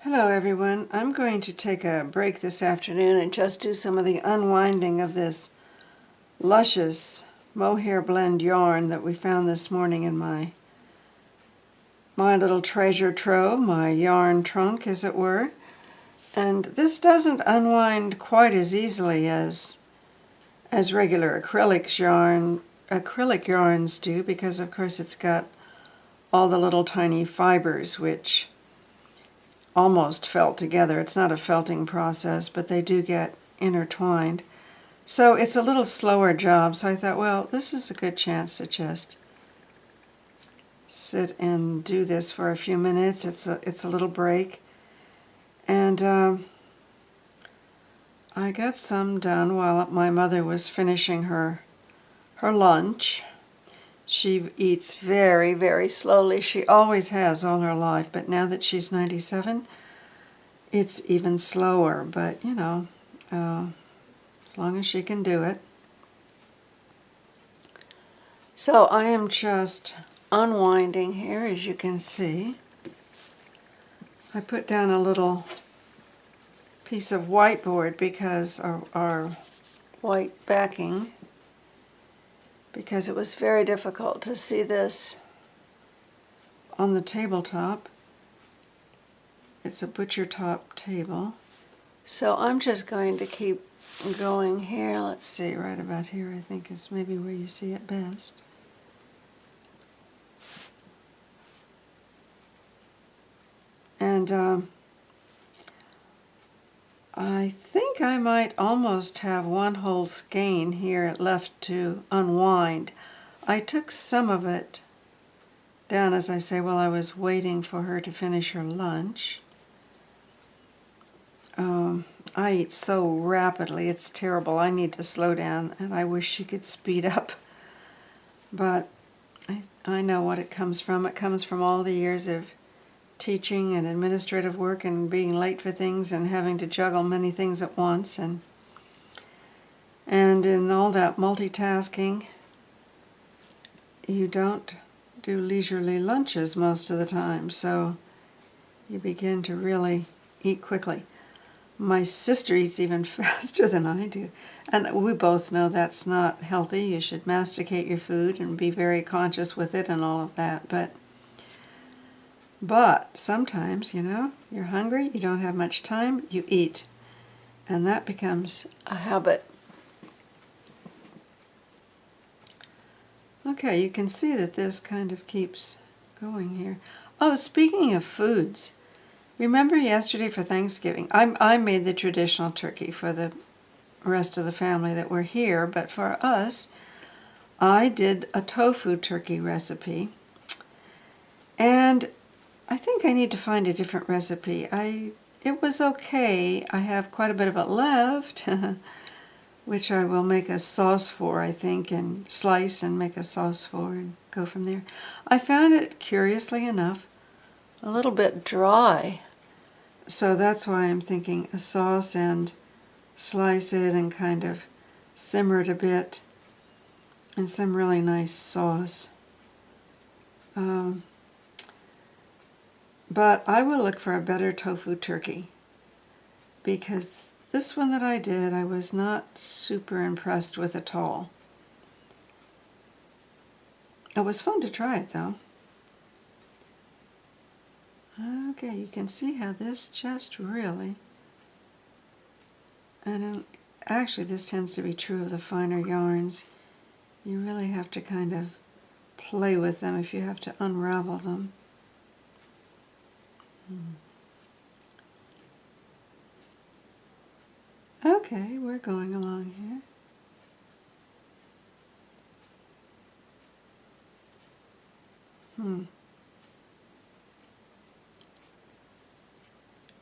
Hello everyone. I'm going to take a break this afternoon and just do some of the unwinding of this luscious mohair blend yarn that we found this morning in my little treasure trove, my yarn trunk as it were. And this doesn't unwind quite as easily as regular acrylic yarns do, because of course it's got all the little tiny fibers which almost felt together. It's not a felting process, but they do get intertwined. So it's a little slower job, so I thought, well, this is a good chance to just sit and do this for a few minutes. It's a little break. And I got some done while my mother was finishing her lunch. She eats very, very slowly. She always has all her life, but now that she's 97, it's even slower. But, you know, as long as she can do it. So I am just unwinding here, as you can see. I put down a little piece of whiteboard because our white backing, because it was very difficult to see this on the tabletop. It's a butcher top table. So I'm just going to keep going here. Let's see, right about here I think is maybe where you see it best. And I think I might almost have one whole skein here left to unwind. I took some of it down, as I say, while I was waiting for her to finish her lunch. I eat so rapidly, it's terrible. I need to slow down, and I wish she could speed up. But I know what it comes from. It comes from all the years of teaching and administrative work and being late for things and having to juggle many things at once, and in all that multitasking, you don't do leisurely lunches most of the time, so you begin to really eat quickly. My sister eats even faster than I do, and we both know that's not healthy. You should masticate your food and be very conscious with it and all of that, but sometimes, you know, you're hungry, you don't have much time, you eat. And that becomes a habit. Okay, you can see that this kind of keeps going here. Oh, speaking of foods, remember yesterday for Thanksgiving, I made the traditional turkey for the rest of the family that were here, but for us, I did a tofu turkey recipe. And I think I need to find a different recipe. It was okay. I have quite a bit of it left, which I will make a sauce for, I think, and slice and make a sauce for and go from there. I found it, curiously enough, a little bit dry. So that's why I'm thinking a sauce and slice it and kind of simmer it a bit in some really nice sauce. But I will look for a better tofu turkey, because this one that I did, I was not super impressed with at all. It was fun to try it, though. Okay, you can see how this just really, and actually this tends to be true of the finer yarns, you really have to kind of play with them if you have to unravel them. Okay, we're going along here.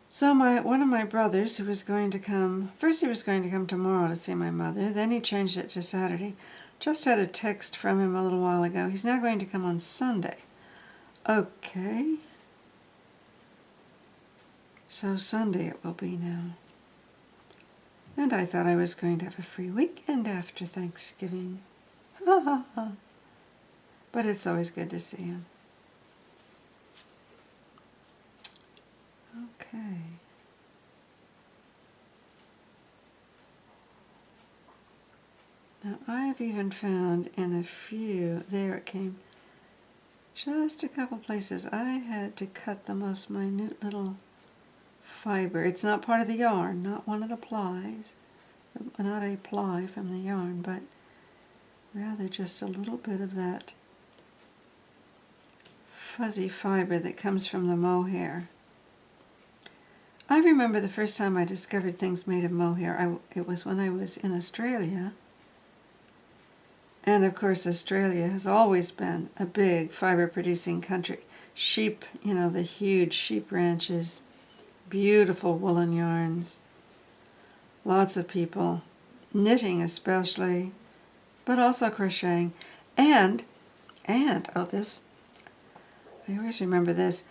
So one of my brothers, who was going to come, first he was going to come tomorrow to see my mother, then he changed it to Saturday. Just had a text from him a little while ago. He's now going to come on Sunday. Okay. So Sunday it will be now. And I thought I was going to have a free weekend after Thanksgiving. Ha ha ha. But it's always good to see him. Okay. Okay. Now I've even found in a few, there it came, just a couple places I had to cut the most minute little fiber. It's not part of the yarn, not one of the plies, not a ply from the yarn, but rather just a little bit of that fuzzy fiber that comes from the mohair. I remember the first time I discovered things made of mohair, it was when I was in Australia. And of course, Australia has always been a big fiber-producing country. Sheep, you know, the huge sheep ranches, beautiful woolen yarns, lots of people, knitting especially, but also crocheting. And oh, this, I always remember this,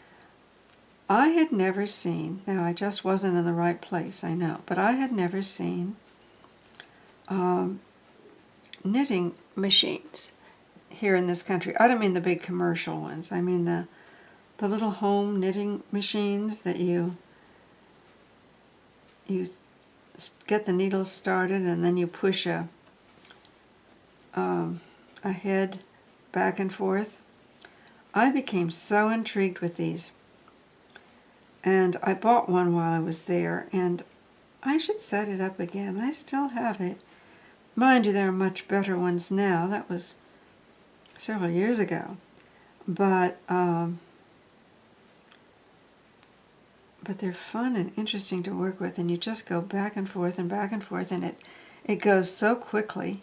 I had never seen, now I just wasn't in the right place, I know, but I had never seen knitting machines here in this country. I don't mean the big commercial ones. I mean the little home knitting machines that you get the needles started and then you push a head back and forth. I became so intrigued with these, and I bought one while I was there, and I should set it up again. I still have it. Mind you, there are much better ones now. That was several years ago. But they're fun and interesting to work with, and you just go back and forth, and it goes so quickly.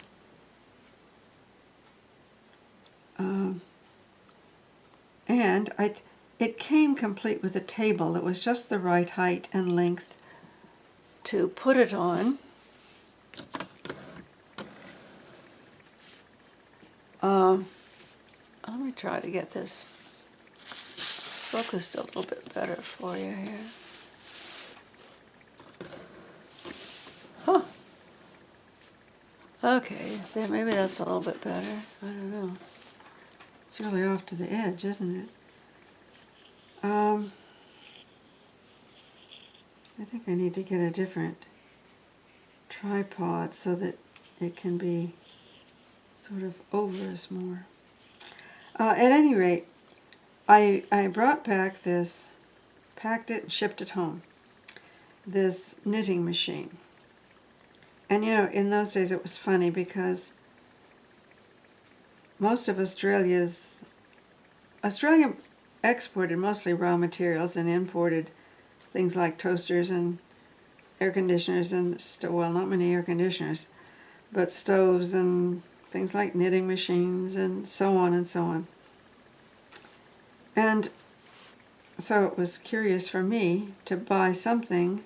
And it came complete with a table that was just the right height and length to put it on. Let me try to get this focused a little bit better for you here. Huh. Okay, maybe that's a little bit better. I don't know. It's really off to the edge, isn't it? I think I need to get a different tripod so that it can be sort of over us more. At any rate, I brought back this, packed it and shipped it home, this knitting machine. And you know, in those days it was funny because most of Australia exported mostly raw materials and imported things like toasters and air conditioners and, well, not many air conditioners, but stoves and things like knitting machines and so on and so on. And so it was curious for me to buy something,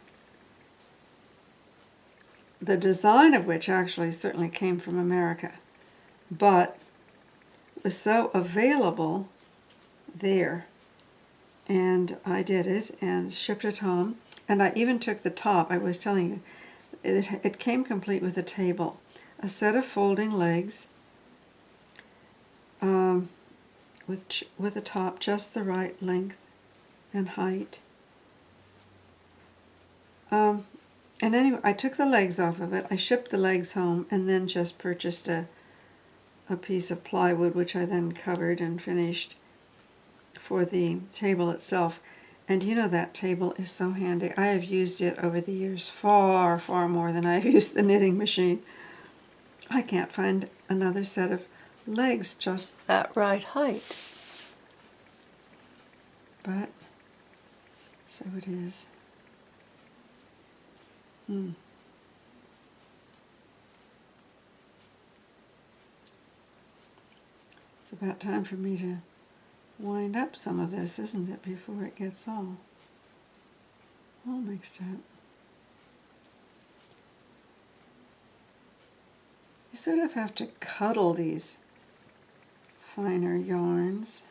the design of which actually certainly came from America, but was so available there. And I did it and shipped it home. And I even took the top. I was telling you, it came complete with a table, a set of folding legs, with a top just the right length and height. And anyway, I took the legs off of it. I shipped the legs home and then just purchased a piece of plywood, which I then covered and finished for the table itself. And you know, that table is so handy. I have used it over the years far, far more than I've used the knitting machine. I can't find another set of legs just that right height. But so it is. It's about time for me to wind up some of this, isn't it, before it gets all mixed up. You sort of have to cuddle these finer yarns,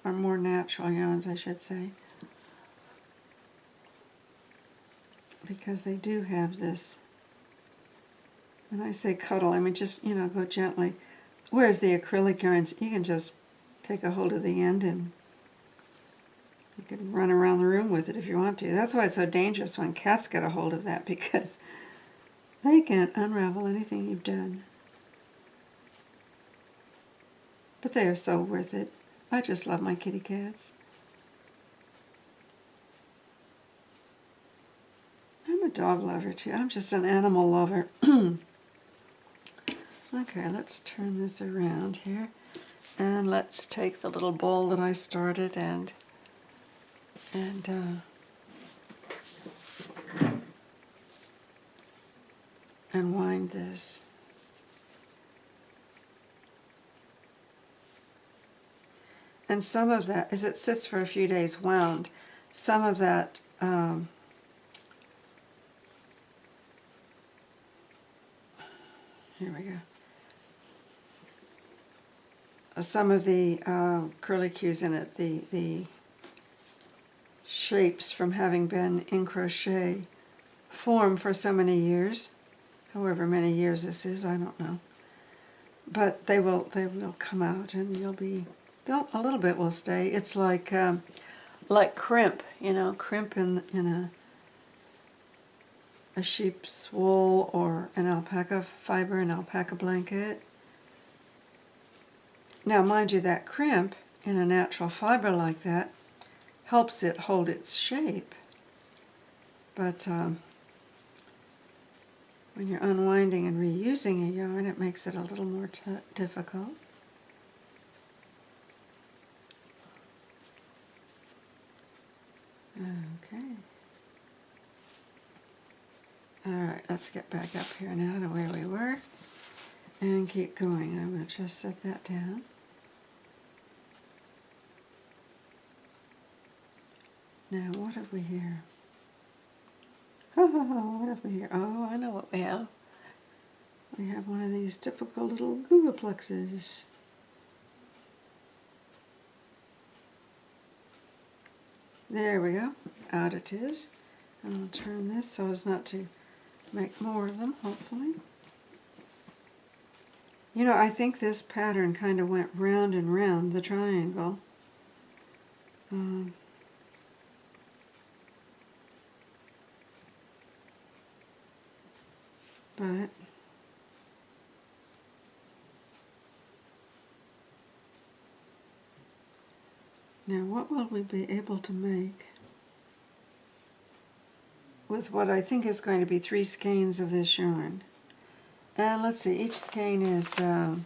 or more natural yarns, I should say, because they do have this, when I say cuddle, I mean just, you know, go gently. Whereas the acrylic yarns, you can just take a hold of the end and You can run around the room with it if you want to. That's why it's so dangerous when cats get a hold of that, because they can't unravel anything you've done. But they are so worth it. I just love my kitty cats. I'm a dog lover too. I'm just an animal lover. Okay, let's turn this around here. And let's take the little bowl that I started and wind this. And some of that, as it sits for a few days wound, some of that here we go. Some of the curlicues in it, the shapes from having been in crochet, form for so many years, however many years this is, I don't know. But they will come out, and a little bit will stay. It's like crimp, crimp in a sheep's wool or an alpaca fiber, an alpaca blanket. Now, mind you, that crimp in a natural fiber like that helps it hold its shape. But when you're unwinding and reusing a yarn, it makes it a little more difficult. Okay. All right, let's get back up here now to where we were and keep going. I'm going to just set that down. Now, what have we here? Oh, what have we here? Oh, I know what we have. We have one of these typical little Googleplexes. There we go. Out it is. And I'll turn this so as not to make more of them, hopefully. I think this pattern kind of went round and round the triangle. But now what will we be able to make with what I think is going to be 3 skeins of this yarn? And let's see, each skein is, they're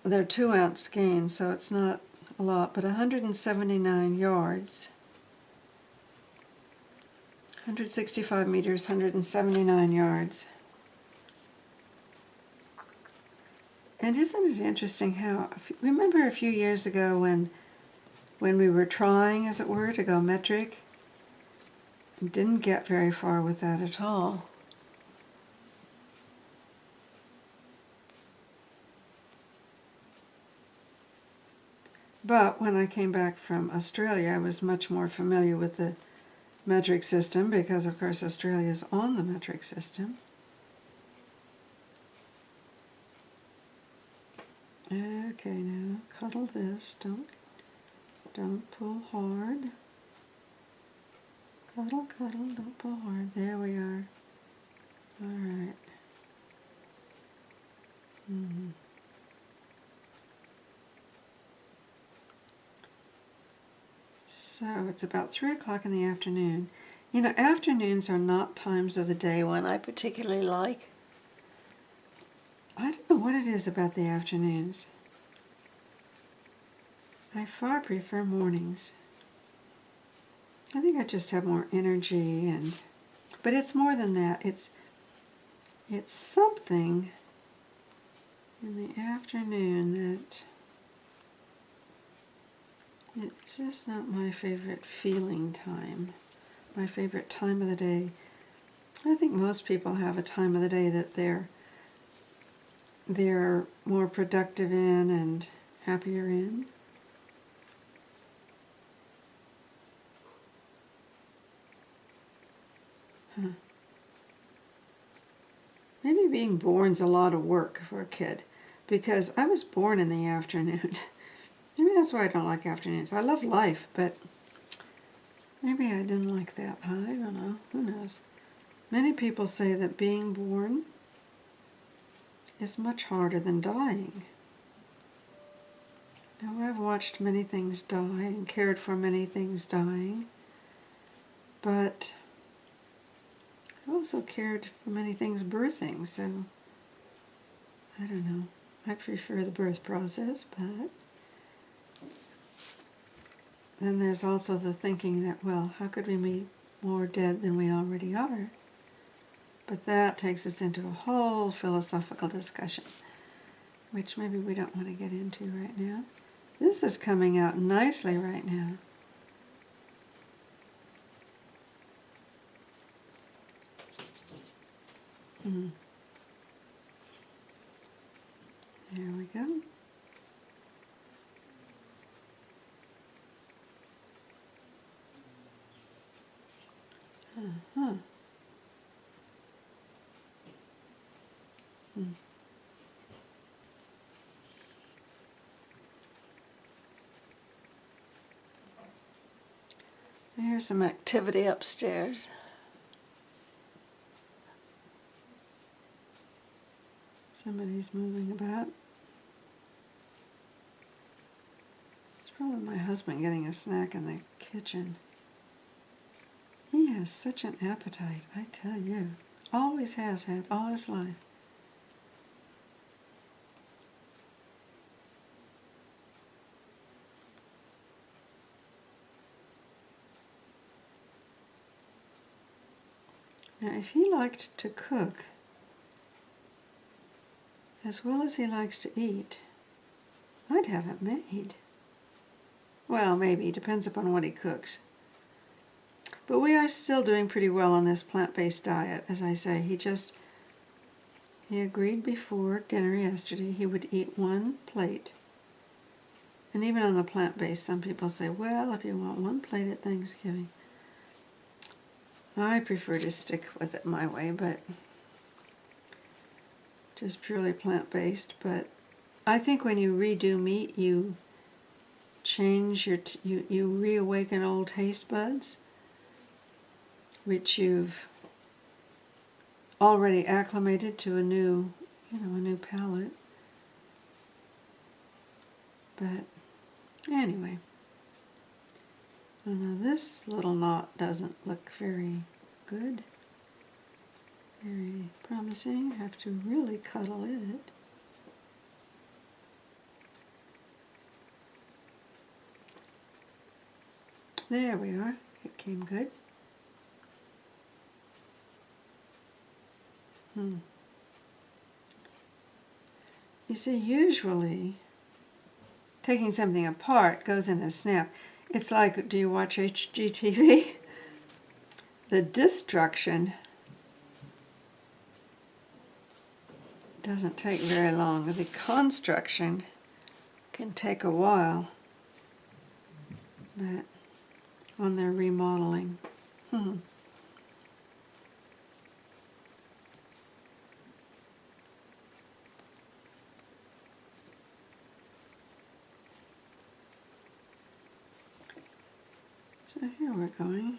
2-ounce skeins, so it's not a lot, but 179 yards. 165 meters, 179 yards. And isn't it interesting how, remember a few years ago when we were trying, as it were, to go metric? Didn't get very far with that at all. But when I came back from Australia, I was much more familiar with the metric system because, of course, Australia is on the metric system. Okay, now cuddle this. Don't pull hard. Cuddle, cuddle, don't pull hard. There we are. All right. So it's about 3 o'clock in the afternoon. Afternoons are not times of the day when I particularly like. I don't know what it is about the afternoons. I far prefer mornings. I think I just have more energy, but it's more than that. It's something in the afternoon that it's just not my favorite feeling time, my favorite time of the day. I think most people have a time of the day that they're more productive in and happier in. Maybe being born's a lot of work for a kid, because I was born in the afternoon. Maybe that's why I don't like afternoons. I love life, but maybe I didn't like that. I don't know. Who knows? Many people say that being born is much harder than dying. Now, I've watched many things die and cared for many things dying, but I've also cared for many things birthing, so I don't know. I prefer the birth process, but then there's also the thinking that, well, how could we be more dead than we already are? But that takes us into a whole philosophical discussion, which maybe we don't want to get into right now. This is coming out nicely right now. There we go. Uh-huh. Here's some activity upstairs. Somebody's moving about. It's probably my husband getting a snack in the kitchen. He has such an appetite, I tell you. Always has had, all his life. Now, if he liked to cook as well as he likes to eat, I'd have it made. Well, maybe, depends upon what he cooks. But we are still doing pretty well on this plant-based diet, as I say. He agreed before dinner yesterday he would eat one plate. And even on the plant-based, some people say, well, if you want one plate at Thanksgiving. I prefer to stick with it my way, but just purely plant-based. But I think when you redo meat, you change you reawaken old taste buds, which you've already acclimated to a new palate. But anyway, now this little knot doesn't look very good, very promising. Have to really cuddle it. There we are. It came good. You see, usually taking something apart goes in a snap. It's like, do you watch HGTV? The destruction doesn't take very long. The construction can take a while, but on their remodeling. So here we're going.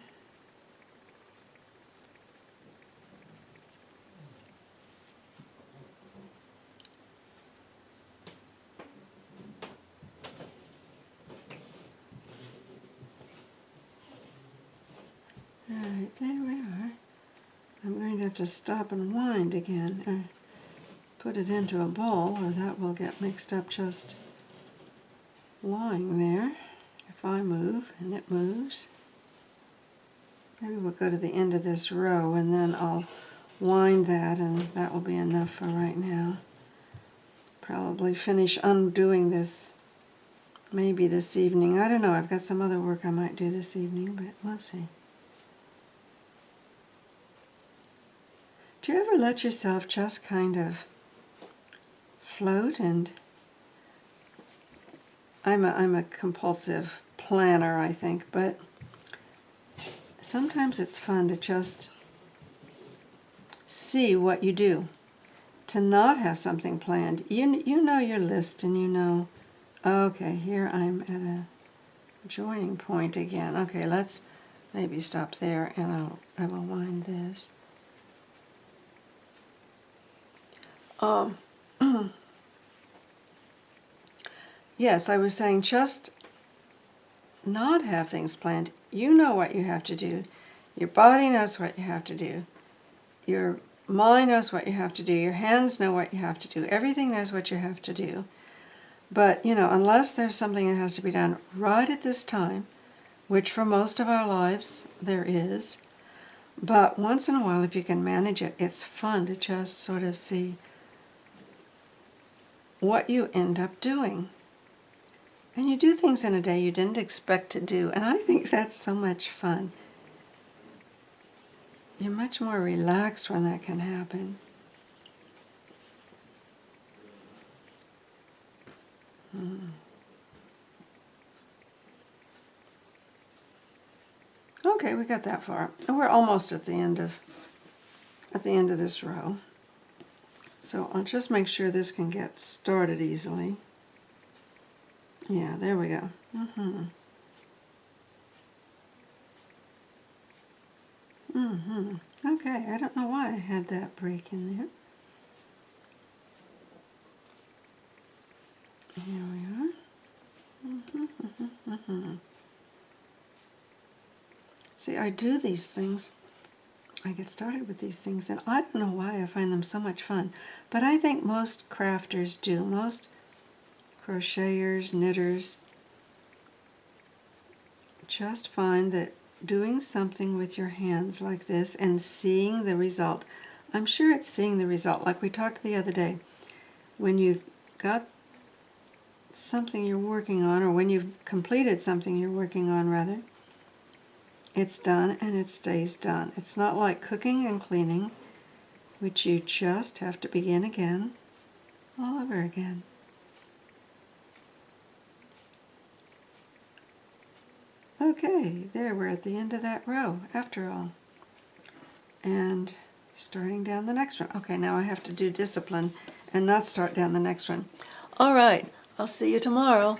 Alright, there we are. I'm going to have to stop and wind again, or put it into a bowl, or that will get mixed up just lying there. If I move and it moves. Maybe we'll go to the end of this row and then I'll wind that, and that will be enough for right now. Probably finish undoing this maybe this evening. I don't know, I've got some other work I might do this evening, but we'll see. Do you ever let yourself just kind of float? And I'm a compulsive planner, I think, but sometimes it's fun to just see what you do, to not have something planned. You know your list, and you know Okay, here I'm at a joining point again. Okay, let's maybe stop there, and I will wind this. Yes, I was saying just not have things planned. You know what you have to do. Your body knows what you have to do. Your mind knows what you have to do. Your hands know what you have to do. Everything knows what you have to do. But, unless there's something that has to be done right at this time, which for most of our lives there is, but once in a while, if you can manage it, it's fun to just sort of see what you end up doing. And you do things in a day you didn't expect to do, and I think that's so much fun. You're much more relaxed when that can happen. Okay, we got that far. And we're almost at the end of this row. So I'll just make sure this can get started easily. Yeah, there we go. Okay, I don't know why I had that break in there. Here we are. See, I do these things. I get started with these things, and I don't know why I find them so much fun. But I think most crafters do. Most crocheters, knitters, just find that doing something with your hands like this and seeing the result. I'm sure it's seeing the result, like we talked the other day. When you've got something you're working on, or when you've completed something you're working on, rather, it's done and it stays done. It's not like cooking and cleaning, which you just have to begin again, all over again. Okay, there, we're at the end of that row, after all. And starting down the next one. Okay, now I have to do discipline and not start down the next one. All right, I'll see you tomorrow.